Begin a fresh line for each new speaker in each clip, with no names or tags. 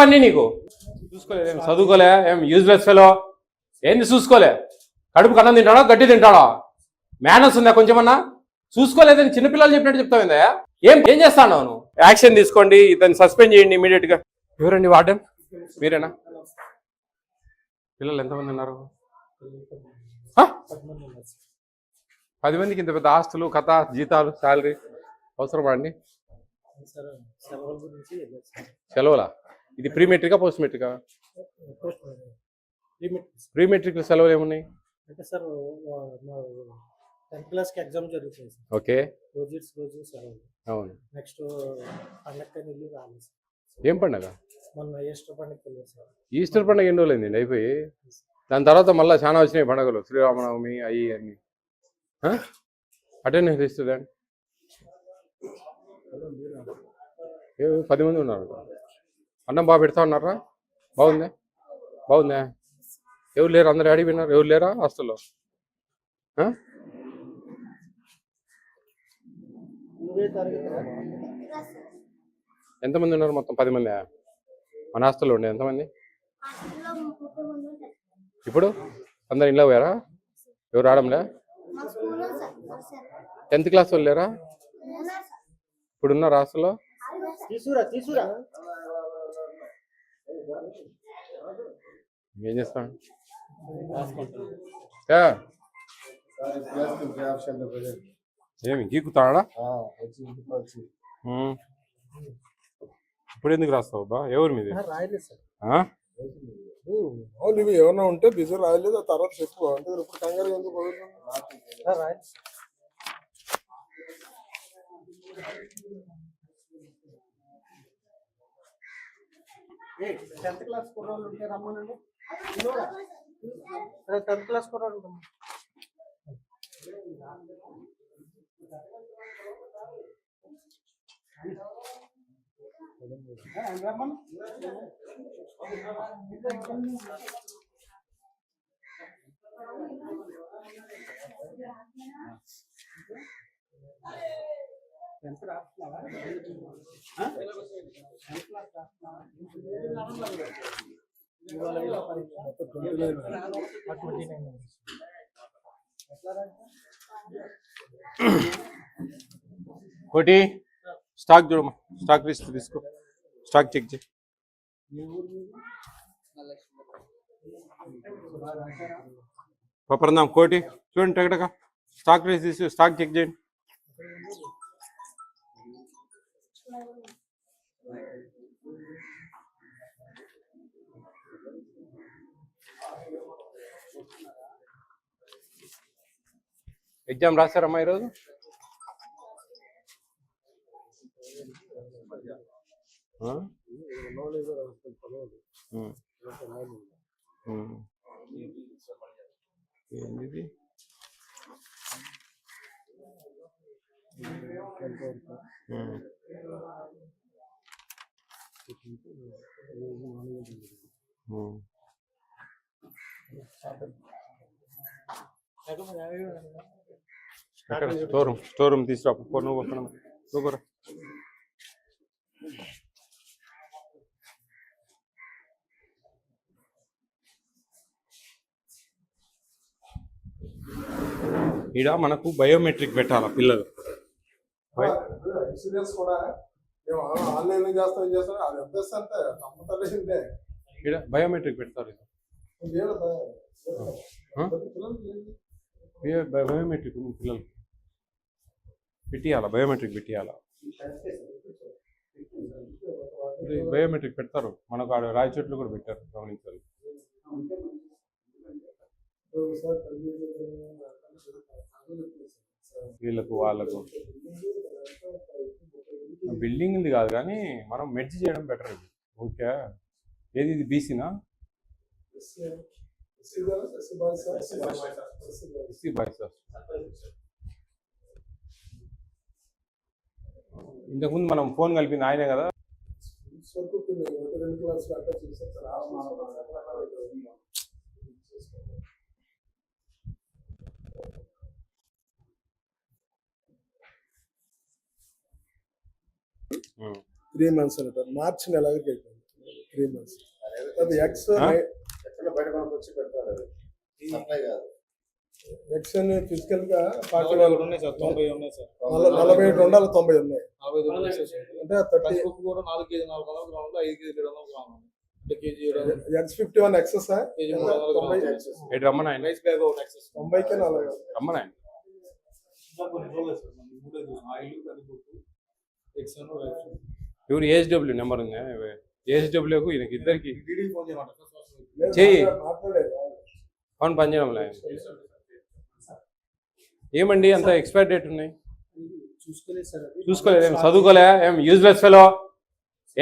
అన్నీ నీకు చూసుకోలే, ఏం చదువుకోలే, ఏం యూజ్లెస్ ఫెలో, ఏంది చూసుకోలే? కడుపు కన్నం తింటాడా, గడ్డి తింటాడా? మేనర్స్ ఉందా కొంచెమన్నా? చూసుకోలేదని చిన్నపిల్లలు చెప్పినట్టు చెప్తావు ఏం ఏం చేస్తాను నువ్వు? యాక్షన్ తీసుకోండి, ఇతన్ని సస్పెండ్ చేయండి ఇమీడియట్ గా. ఎవరండి వార్డెన్? మీరేనా? పిల్లలు ఎంతమంది ఉన్నారు? 10 మందికి ఇంత పెద్ద ఆస్తులు, కథ, జీతాలు, శాలరీ అవసరమా అండి? సెలవులా? ఇది ప్రీ మెట్రికా, పోస్ట్ మెట్రికా? ప్రీ మెట్రిక్ సెలవులు ఏమున్నాయి?
అంటే సార్ 10th క్లాస్ కి ఎగ్జామ్ జరుగుతుంది సార్.
ఓకే.
రోజు సెలవు.
అవును.
నెక్స్ట్ పండగకి వెళ్ళి రాలేదు సార్.
ఏం పండగ?
మొన్న ఈస్టర్ పండగకి వెళ్ళారు సార్.
ఈస్టర్ పండగ ఎన్ని రోజులైంది అయిపోయి? దాని తర్వాత మళ్ళీ చాలా వచ్చినాయి పండుగలు, శ్రీరామనవమి అవి అన్ని. అటెండెన్స్ ఇస్తుందండి. 10 మంది ఉన్నారు. అన్నం బాగా పెడతా ఉన్నారా? బాగుందా? బాగుందా? ఎవరు లేరు? అందరు అడిగి విన్నారు. ఎవరు లేరా హాస్టల్లో? ఎంతమంది ఉన్నారు మొత్తం? 10 మంది. మన హాస్టల్లో ఉండే ఎంతమంది ఇప్పుడు? అందరు ఇంట్లో పోయారా? ఎవరు రావడంలే? 10th క్లాస్ వాళ్ళు లేరా ఇప్పుడు ఉన్నారు హాస్టల్లో? ఏం చేస్తాను? ఏమి గీకుతాడా? ఇప్పుడు ఎందుకు రాస్తావు బా? ఎవరు మీది?
ఇవి ఏమన్నా ఉంటే బిజీ రాయలేదు, ఆ తర్వాత చెప్పు. అంటే ఇప్పుడు కంగారు ఎందుకు?
టెన్త్ క్లాస్ కుర్రోళ్ళు ఉంటే రమ్మనండి. 10th క్లాస్ కుర్రోళ్ళు
కోటి స్టాక్ చూడమ్మా, స్టాక్ లిస్ట్ తీసుకో, స్టాక్ చెక్ చేయి. పపరందాం కోటి చూడండి, టగటగా స్టాక్ లిస్ట్ తీసి స్టాక్ చెక్ చేయండి. ఎగ్జామ్ రాశారమ్మా ఈరోజు? ఏంది స్టోర్ రూమ్ తీసుకురా. నువ్వు ఈడ మనకు బయోమెట్రిక్ పెట్టాలా పిల్లలు?
ఇన్సూరెన్స్ కూడా ఆన్లైన్ చేస్తాం. అది ఎంత నమ్మతలేదే.
ఈడ బయోమెట్రిక్ పెడతారు. బయోమెట్రిక్ పిల్లలు పెట్టియాలా? బయోమెట్రిక్ పెట్టియాలా? బయోమెట్రిక్ పెడతారు మనకు. ఆడ రాయచోట్లు కూడా పెట్టారు, గమనించాలి. వీళ్ళకు వాళ్ళకు బిల్డింగ్ ఉంది కాదు కానీ మనం మెర్జ్ చేయడం బెటర్. ఇది ఓకే. ఏది ఇది? బీసీనా? ఇంతకుముందు మనం ఫోన్ కలిపింది ఆయనే కదా?
త్రీ మంత్స్ మార్చి నెలకి అయిపోయింది. 3 months. అది ఎక్స్ ఎక్స్ అని ఫిజికల్ గా 41
ఉన్నాయి సార్, 90 ఉన్నాయి సార్,
47 ఉండాలి, 90 ఉన్నాయి
40
అంటే 30
బుక్ కూడా 4 కేజీ 400 గ్రాములు, 5 కేజీ 200 గ్రాములు, అంటే కేజీ
ఎక్స్ 51 ఎక్సెస్
కేజీ 300 గ్రాములు.
ఎటు రమ్మని ఆయన
రైస్ బ్యాగ్ ఒకటి యాక్సెస్
90కి 40
రమ్మని ఆయన ఎవరు ఏహెచ్డబ్ల్యూ నెంబర్ ఉందా? ఏహెచ్డబ్ల్యూకు ఈయనకి ఇద్దరికి చెయ్యి. అవును, పని చేయడంలే. ఏమండి అంత ఎక్స్పైర్ డేట్ ఉన్నాయి?
చూసుకోలేదు సార్,
చూసుకోలేదు, ఏం చదువుకోలే, ఏం యూజ్లెస్ ఫెలో.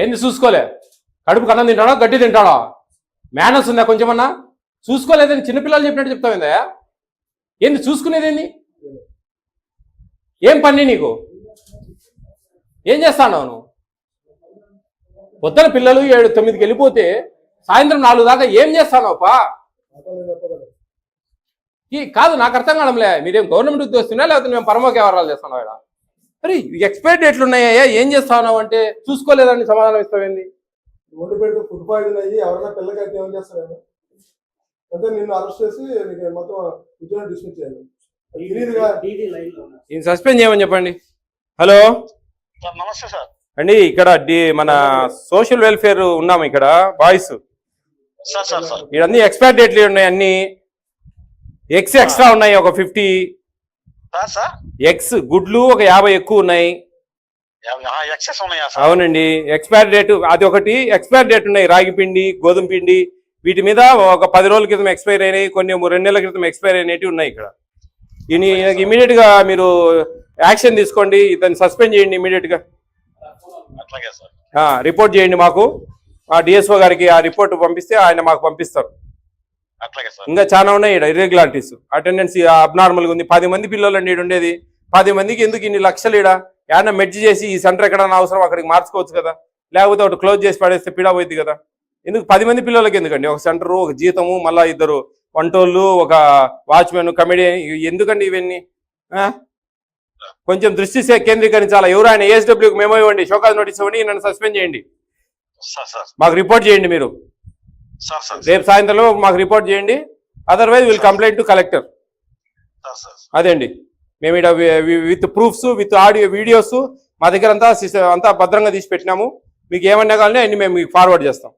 ఏంది చూసుకోలే? కడుపు అన్నం తింటాడా, గడ్డి తింటాడా? మేనర్స్ ఉందా కొంచెమన్నా? చూసుకోలేదని చిన్నపిల్లలు చెప్పినట్టు చెప్తావిందా? ఏంది చూసుకునేది? ఏంది? ఏం పని నీకు? ఏం చేస్తాను నువ్వు? పొద్దున పిల్లలు 7-9కి వెళ్ళిపోతే సాయంత్రం 4 దాకా ఏం చేస్తానోపా? కాదు, నాకు అర్థం కావడంలే. మీరేం గవర్నమెంట్ ఉద్యోగస్తున్నా లేకపోతే మేము పరమోక వ్యవహారాలు చేస్తున్నావు ఇక్కడ? అరే ఎక్స్పైర్ డేట్లు ఉన్నాయా, ఏం చేస్తావు అంటే చూసుకోలేదని సమాధానం ఇస్తావేంది?
ఒంటి పెడితే ఫుడ్ పాయిజన్ అయ్యి ఎవరైనా పిల్లకి అయితే ఏం చేస్తారు? అంటే నిన్ను అరెస్ట్ చేసి నీకు మొత్తం ఉద్యోగం డిస్మిస్ చేయాలి.
ఈయన సస్పెండ్ చేయమని చెప్పండి. హలో
నమస్తే సార్.
అండి, ఇక్కడ మన సోషల్ వెల్ఫేర్ ఉన్నాము ఇక్కడ బాయ్స్.
సార్ సార్ సార్
ఇవన్నీ ఎక్స్పైర్ డేట్లు ఉన్నాయి, అన్ని ఎగ్స్ ఎక్స్ట్రా ఉన్నాయి ఒక 50.
సార్
ఎగ్స్ గుడ్లు ఒక 50 ఎక్కువ ఉన్నాయి.
ఎక్సెస్ ఉన్నాయా సార్?
అవునండి, ఎక్స్పైర్ డేట్ అది ఒకటి ఎక్స్పైర్ డేట్ ఉన్నాయి. రాగి పిండి, గోధుమ పిండి, వీటి మీద ఒక 10 రోజుల క్రితం ఎక్స్పైర్ అయినాయి, కొన్ని 2 నెలల క్రితం ఎక్స్పైర్ అయినవి ఉన్నాయి ఇక్కడ. ఇమీడియట్ గా మీరు యాక్షన్ తీసుకోండి, ఇతన్ని సస్పెండ్ చేయండి ఇమీడియట్ గా.
అట్లాగే సార్.
రిపోర్ట్ చేయండి మాకు, డిఎస్ఓ గారికి ఆ రిపోర్ట్ పంపిస్తే ఆయన మాకు పంపిస్తారు.
అట్లాగే సార్.
ఇంకా చాలా ఉన్నాయి ఇక్కడ ఇర్రెగ్యులారిటీస్. అటెండెన్స్ అబ్నార్మల్గా ఉంది. 10 మంది పిల్లలు అండి ఈడ ఉండేది. 10 మందికి ఎందుకు ఇన్ని లక్షలు? ఈడ ఏమన్నా మెడ్జ్ చేసి ఈ సెంటర్ ఎక్కడన్నా అవసరం అక్కడికి మార్చుకోవచ్చు కదా, లేకపోతే ఒకటి క్లోజ్ చేసి పడేస్తే పీడా పోయింది కదా. ఎందుకు 10 మంది పిల్లలకి ఎందుకండి ఒక సెంటరు, ఒక జీతము, మళ్ళీ 2 వంటోళ్ళు, ఒక వాచ్మెన్, కమెడియన్, ఎందుకండి ఇవన్నీ? కొంచెం దృష్టి కేంద్రీకరించాలా. ఎవరు ఆయన ఏఎస్డబ్ల్యూకి మెమో ఇవ్వండి, షోకాజ్ నోటీస్ ఇవ్వండి, నన్ను సస్పెండ్ చేయండి. మాకు రిపోర్ట్ చేయండి మీరు. రేపు సాయంత్రంలో మాకు రిపోర్ట్ చేయండి, otherwise will complaint to collector. అదే అండి, మేము ఇక్కడ with proofs, with audio, videos మా దగ్గర అంతా భద్రంగా తీసి పెట్టినాము. మీకు ఏమన్నా కావాలని అన్ని మేము మీకు ఫార్వర్డ్ చేస్తాం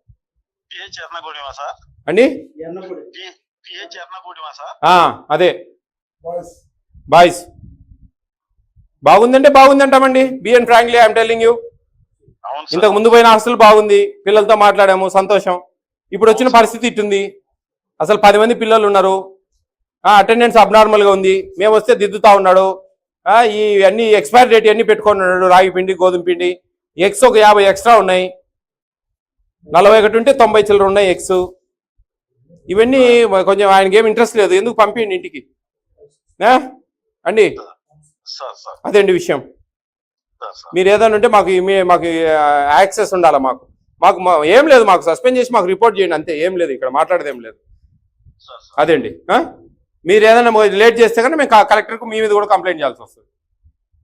అండి. అదే బాయ్స్ బాగుందంటే బాగుందంటామండి. బిఎన్ ఫ్రాంక్లీ ఐఎమ్ టెల్లింగ్ యూ. ఇంతకు ముందు పోయిన హాస్టల్ బాగుంది, పిల్లలతో మాట్లాడాము, సంతోషం. ఇప్పుడు వచ్చిన పరిస్థితి ఇట్టుంది. అసలు 10 మంది పిల్లలు ఉన్నారు, అటెండెన్స్ అబ్నార్మల్గా ఉంది. మేము వస్తే దిద్దుతా ఉన్నాడు. ఈ అన్ని ఎక్స్పైర్ డేట్ అన్ని పెట్టుకొని ఉన్నాడు. రాగి పిండి, గోధుమ పిండి, ఎగ్స్ ఒక 50 ఎక్స్ట్రా ఉన్నాయి. 41 ఉంటే 90 చిల్లర ఉన్నాయి ఎగ్స్. ఇవన్నీ కొంచెం ఆయనకి ఏమి ఇంట్రెస్ట్ లేదు, ఎందుకు పంపించండి ఇంటికి అండి. అదే అండి విషయం. మీరు ఏదైనా ఉంటే మాకు యాక్సెస్ ఉండాలా. మాకు ఏం లేదు, మాకు సస్పెండ్ చేసి మాకు రిపోర్ట్ చేయండి అంతే, ఏం లేదు ఇక్కడ మాట్లాడేది ఏం లేదు. అదే అండి, మీరు ఏదైనా లేట్ చేస్తే కానీ మేము కలెక్టర్కు మీ మీద కూడా కంప్లైంట్ చేయాల్సి వస్తుంది.